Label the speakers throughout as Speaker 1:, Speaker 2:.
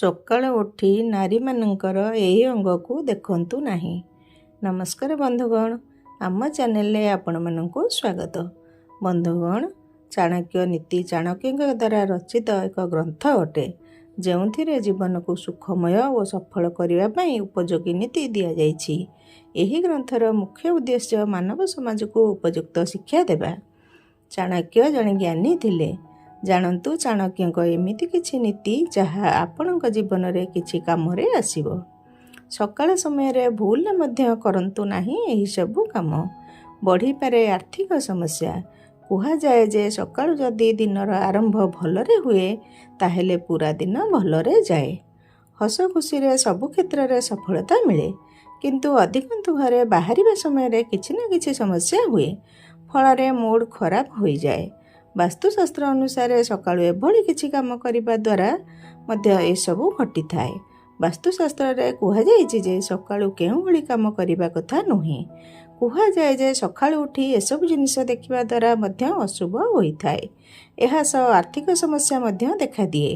Speaker 1: ସକାଳୁ ଉଠି ନାରୀମାନଙ୍କର ଏହି ଅଙ୍ଗକୁ ଦେଖନ୍ତୁ ନାହିଁ। ନମସ୍କାର ବନ୍ଧୁଗଣ, ଆମ ଚ୍ୟାନେଲରେ ଆପଣମାନଙ୍କୁ ସ୍ୱାଗତ। ବନ୍ଧୁଗଣ, ଚାଣକ୍ୟ ନୀତି ଚାଣକ୍ୟଙ୍କ ଦ୍ୱାରା ରଚିତ ଏକ ଗ୍ରନ୍ଥ ଅଟେ, ଯେଉଁଥିରେ ଜୀବନକୁ ସୁଖମୟ ଓ ସଫଳ କରିବା ପାଇଁ ଉପଯୋଗୀ ନୀତି ଦିଆଯାଇଛି। ଏହି ଗ୍ରନ୍ଥର ମୁଖ୍ୟ ଉଦ୍ଦେଶ୍ୟ ମାନବ ସମାଜକୁ ଉପଯୁକ୍ତ ଶିକ୍ଷା ଦେବା। ଚାଣକ୍ୟ ଜଣେ ଜ୍ଞାନୀ ଥିଲେ। ଜାଣନ୍ତୁ ଚାଣକ୍ୟଙ୍କ ଏମିତି କିଛି ନୀତି ଯାହା ଆପଣଙ୍କ ଜୀବନରେ କିଛି କାମରେ ଆସିବ। ସକାଳ ସମୟରେ ଭୁଲରେ ମଧ୍ୟ କରନ୍ତୁ ନାହିଁ ଏହିସବୁ କାମ। ବଢ଼ିପାରେ ଆର୍ଥିକ ସମସ୍ୟା। କୁହାଯାଏ ଯେ ସକାଳୁ ଯଦି ଦିନର ଆରମ୍ଭ ଭଲରେ ହୁଏ ତାହେଲେ ପୁରା ଦିନ ଭଲରେ ଯାଏ। ହସ ଖୁସିରେ ସବୁ କ୍ଷେତ୍ରରେ ସଫଳତା ମିଳେ, କିନ୍ତୁ ଅଧିକାଂଶ ଘରେ ବାହାରିବା ସମୟରେ କିଛି ନା କିଛି ସମସ୍ୟା ହୁଏ, ଫଳରେ ମୁଡ୍ ଖରାପ ହୋଇଯାଏ। ବାସ୍ତୁଶାସ୍ତ୍ର ଅନୁସାରେ ସକାଳୁ ଏଭଳି କିଛି କାମ କରିବା ଦ୍ୱାରା ମଧ୍ୟ ଏସବୁ ଘଟିଥାଏ। ବାସ୍ତୁଶାସ୍ତ୍ରରେ କୁହାଯାଇଛି ଯେ ସକାଳୁ କେଉଁଭଳି କାମ କରିବା କଥା ନୁହେଁ। କୁହାଯାଏ ଯେ ସକାଳୁ ଉଠି ଏସବୁ ଜିନିଷ ଦେଖିବା ଦ୍ୱାରା ମଧ୍ୟ ଅଶୁଭ ହୋଇଥାଏ। ଏହା ସହ ଆର୍ଥିକ ସମସ୍ୟା ମଧ୍ୟ ଦେଖାଦିଏ।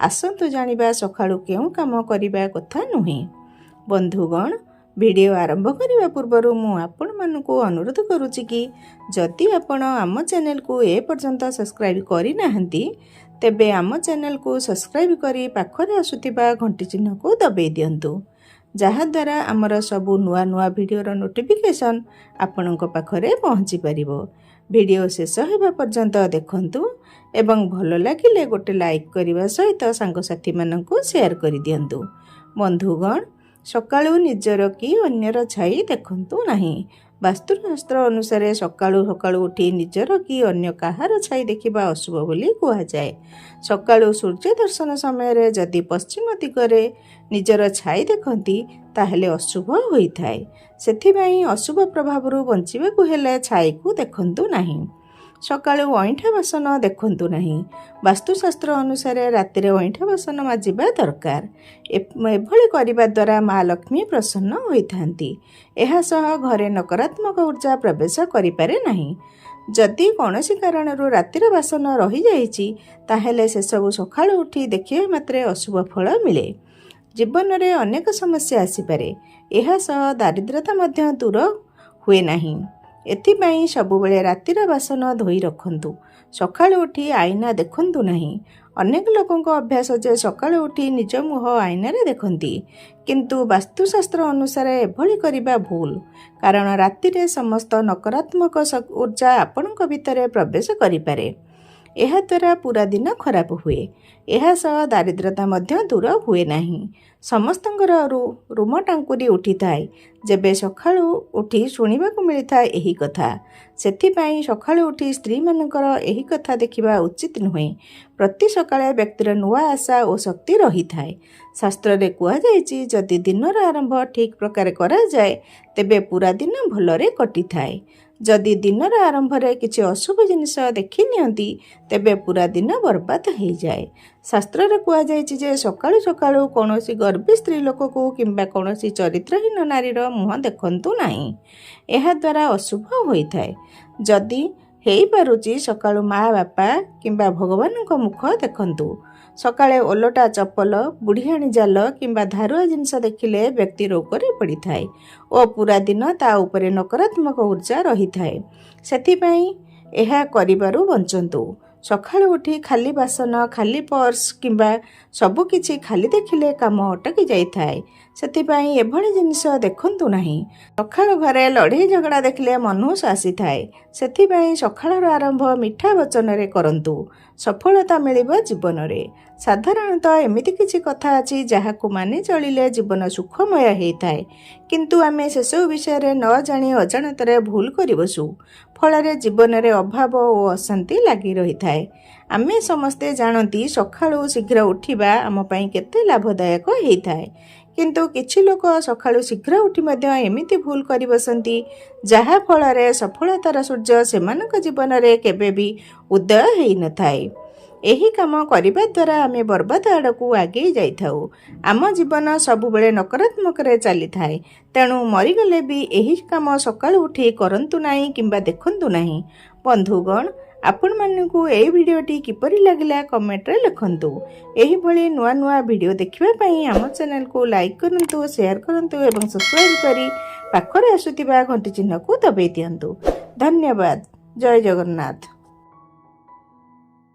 Speaker 1: ଆସନ୍ତୁ ଜାଣିବା ସକାଳୁ କେଉଁ କାମ କରିବା କଥା ନୁହେଁ। ବନ୍ଧୁଗଣ, ଭିଡ଼ିଓ ଆରମ୍ଭ କରିବା ପୂର୍ବରୁ ମୁଁ ଆପଣମାନଙ୍କୁ ଅନୁରୋଧ କରୁଛି କି ଯଦି ଆପଣ ଆମ ଚ୍ୟାନେଲକୁ ଏପର୍ଯ୍ୟନ୍ତ ସବସ୍କ୍ରାଇବ୍ କରିନାହାନ୍ତି, ତେବେ ଆମ ଚ୍ୟାନେଲକୁ ସବସ୍କ୍ରାଇବ୍ କରି ପାଖରେ ଆସୁଥିବା ଘଣ୍ଟି ଚିହ୍ନକୁ ଦବାଇ ଦିଅନ୍ତୁ, ଯାହାଦ୍ୱାରା ଆମର ସବୁ ନୂଆ ନୂଆ ଭିଡ଼ିଓର ନୋଟିଫିକେସନ୍ ଆପଣଙ୍କ ପାଖରେ ପହଞ୍ଚି ପାରିବ। ଭିଡ଼ିଓ ଶେଷ ହେବା ପର୍ଯ୍ୟନ୍ତ ଦେଖନ୍ତୁ ଏବଂ ଭଲ ଲାଗିଲେ ଗୋଟେ ଲାଇକ୍ କରିବା ସହିତ ସାଙ୍ଗସାଥିମାନଙ୍କୁ ସେୟାର କରିଦିଅନ୍ତୁ। ବନ୍ଧୁଗଣ, ସକାଳୁ ନିଜର କି ଅନ୍ୟର ଛାଇ ଦେଖନ୍ତୁ ନାହିଁ। ବାସ୍ତୁଶାସ୍ତ୍ର ଅନୁସାରେ ସକାଳୁ ଉଠି ନିଜର କି ଅନ୍ୟ କାହାର ଛାଇ ଦେଖିବା ଅଶୁଭ ବୋଲି କୁହାଯାଏ। ସକାଳୁ ସୂର୍ଯ୍ୟ ଦର୍ଶନ ସମୟରେ ଯଦି ପଶ୍ଚିମ ଦିଗରେ ନିଜର ଛାଇ ଦେଖନ୍ତି ତାହେଲେ ଅଶୁଭ ହୋଇଥାଏ। ସେଥିପାଇଁ ଅଶୁଭ ପ୍ରଭାବରୁ ବଞ୍ଚିବାକୁ ହେଲେ ଛାଇକୁ ଦେଖନ୍ତୁ ନାହିଁ। ସକାଳୁ ଅଇଁଠା ବାସନ ଦେଖନ୍ତୁ ନାହିଁ। ବାସ୍ତୁଶାସ୍ତ୍ର ଅନୁସାରେ ରାତିରେ ଅଇଁଠା ବାସନ ମାଜିବା ଦରକାର। ଏଭଳି କରିବା ଦ୍ୱାରା ମା ଲକ୍ଷ୍ମୀ ପ୍ରସନ୍ନ ହୋଇଥାନ୍ତି। ଏହା ସହ ଘରେ ନକାରାତ୍ମକ ଉର୍ଜା ପ୍ରବେଶ କରିପାରେ ନାହିଁ। ଯଦି କୌଣସି କାରଣରୁ ରାତିର ବାସନ ରହିଯାଇଛି ତାହେଲେ ସେସବୁ ସକାଳୁ ଉଠି ଦେଖିବା ମାତ୍ରେ ଅଶୁଭ ଫଳ ମିଳେ। ଜୀବନରେ ଅନେକ ସମସ୍ୟା ଆସିପାରେ। ଏହା ସହ ଦାରିଦ୍ର୍ୟତା ମଧ୍ୟ ଦୂର ହୁଏ ନାହିଁ। ଏଥିପାଇଁ ସବୁବେଳେ ରାତିର ବାସନ ଧୋଇ ରଖନ୍ତୁ। ସକାଳୁ ଉଠି ଆଇନା ଦେଖନ୍ତୁ ନାହିଁ। ଅନେକ ଲୋକଙ୍କ ଅଭ୍ୟାସ ଯେ ସକାଳୁ ଉଠି ନିଜ ମୁହଁ ଆଇନାରେ ଦେଖନ୍ତି, କିନ୍ତୁ ବାସ୍ତୁଶାସ୍ତ୍ର ଅନୁସାରେ ଏଭଳି କରିବା ଭୁଲ, କାରଣ ରାତିରେ ସମସ୍ତ ନକାରାତ୍ମକ ଉର୍ଜା ଆପଣଙ୍କ ଭିତରେ ପ୍ରବେଶ କରିପାରେ। ଏହାଦ୍ୱାରା ପୁରା ଦିନ ଖରାପ ହୁଏ। ଏହା ସହ ଦାରିଦ୍ର୍ୟତା ମଧ୍ୟ ଦୂର ହୁଏ ନାହିଁ। ସମସ୍ତଙ୍କର ରୁମ ଟାଙ୍କୁରି ଉଠିଥାଏ ଯେବେ ସକାଳୁ ଉଠି ଶୁଣିବାକୁ ମିଳିଥାଏ ଏହି କଥା। ସେଥିପାଇଁ ସକାଳୁ ଉଠି ସ୍ତ୍ରୀମାନଙ୍କର ଏହି କଥା ଦେଖିବା ଉଚିତ ନୁହେଁ। ପ୍ରତି ସକାଳେ ବ୍ୟକ୍ତିର ନୂଆ ଆଶା ଓ ଶକ୍ତି ରହିଥାଏ। ଶାସ୍ତ୍ରରେ କୁହାଯାଇଛି ଯଦି ଦିନର ଆରମ୍ଭ ଠିକ୍ ପ୍ରକାରେ କରାଯାଏ ତେବେ ପୁରା ଦିନ ଭଲରେ କଟିଥାଏ। ଯଦି ଦିନର ଆରମ୍ଭରେ କିଛି ଅଶୁଭ ଜିନିଷ ଦେଖି ନିଅନ୍ତି ତେବେ ପୁରା ଦିନ ବର୍ବାଦ ହୋଇଯାଏ। ଶାସ୍ତ୍ରରେ କୁହାଯାଇଛି ଯେ ସକାଳୁ କୌଣସି ଗର୍ଭୀ ସ୍ତ୍ରୀ ଲୋକକୁ କିମ୍ବା କୌଣସି ଚରିତ୍ରହୀନ ନାରୀର ମୁହଁ ଦେଖନ୍ତୁ ନାହିଁ। ଏହାଦ୍ୱାରା ଅଶୁଭ ହୋଇଥାଏ। ଯଦି ହେଇପାରୁଛି ସକାଳୁ ମା ବାପା କିମ୍ବା ଭଗବାନଙ୍କ ମୁଖ ଦେଖନ୍ତୁ। ସକାଳେ ଓଲଟା ଚପଲ, ବୁଢ଼ିଆଣୀ ଜାଲ କିମ୍ବା ଧାରୁଆ ଜିନିଷ ଦେଖିଲେ ବ୍ୟକ୍ତି ରୋଗରେ ପଡ଼ିଥାଏ ଓ ପୁରା ଦିନ ତା ଉପରେ ନକାରାତ୍ମକ ଉର୍ଜା ରହିଥାଏ। ସେଥିପାଇଁ ଏହା କରିବାରୁ ବଞ୍ଚନ୍ତୁ। ସକାଳୁ ଉଠି ଖାଲି ବାସନ, ଖାଲି ପର୍ସ କିମ୍ବା ସବୁକିଛି ଖାଲି ଦେଖିଲେ କାମ ଅଟକି ଯାଇଥାଏ। ସେଥିପାଇଁ ଏଭଳି ଜିନିଷ ଦେଖନ୍ତୁ ନାହିଁ। ସକାଳୁ ଘରେ ଲଢ଼େଇ ଝଗଡ଼ା ଦେଖିଲେ ମନହୁସ ଆସିଥାଏ। ସେଥିପାଇଁ ସକାଳର ଆରମ୍ଭ ମିଠା ବଚନରେ କରନ୍ତୁ। ସଫଳତା ମିଳିବ ଜୀବନରେ। ସାଧାରଣତଃ ଏମିତି କିଛି କଥା ଅଛି ଯାହାକୁ ମାନି ଚଳିଲେ ଜୀବନ ସୁଖମୟ ହୋଇଥାଏ, କିନ୍ତୁ ଆମେ ସେସବୁ ବିଷୟରେ ନ ଜାଣି ଅଜାଣତରେ ଭୁଲ କରି ବସୁ। ଫଳରେ ଜୀବନରେ ଅଭାବ ଓ ଅଶାନ୍ତି ଲାଗି ରହିଥାଏ। ଆମେ ସମସ୍ତେ ଜାଣନ୍ତି ସକାଳୁ ଶୀଘ୍ର ଉଠିବା ଆମ ପାଇଁ କେତେ ଲାଭଦାୟକ ହୋଇଥାଏ, କିନ୍ତୁ କିଛି ଲୋକ ସକାଳୁ ଶୀଘ୍ର ଉଠି ମଧ୍ୟ ଏମିତି ଭୁଲ କରି ବସନ୍ତି ଯାହା ଫଳରେ ସଫଳତାର ସୂର୍ଯ୍ୟ ସେମାନଙ୍କ ଜୀବନରେ କେବେ ବି ଉଦୟ ହୋଇନଥାଏ। ଏହି କାମ କରିବା ଦ୍ୱାରା ଆମେ ବର୍ବାଦ ଆଡ଼କୁ ଆଗେଇ ଯାଇଥାଉ। ଆମ ଜୀବନ ସବୁବେଳେ ନକାରାତ୍ମକରେ ଚାଲିଥାଏ। ତେଣୁ ମରିଗଲେ ବି ଏହି କାମ ସକାଳୁ ଉଠି କରନ୍ତୁ ନାହିଁ କିମ୍ବା ଦେଖନ୍ତୁ ନାହିଁ। ବନ୍ଧୁଗଣ, ଆପଣମାନଙ୍କୁ ଏହି ଭିଡ଼ିଓଟି କିପରି ଲାଗିଲା କମେଣ୍ଟରେ ଲେଖନ୍ତୁ। ଏହିଭଳି ନୂଆ ନୂଆ ଭିଡ଼ିଓ ଦେଖିବା ପାଇଁ ଆମ ଚ୍ୟାନେଲକୁ ଲାଇକ୍ କରନ୍ତୁ, ସେୟାର କରନ୍ତୁ ଏବଂ ସବସ୍କ୍ରାଇବ୍ କରି ପାଖରେ ଆସୁଥିବା ଘଣ୍ଟି ଚିହ୍ନକୁ ଦବାଇ ଦିଅନ୍ତୁ। ଧନ୍ୟବାଦ। ଜୟ ଜଗନ୍ନାଥ।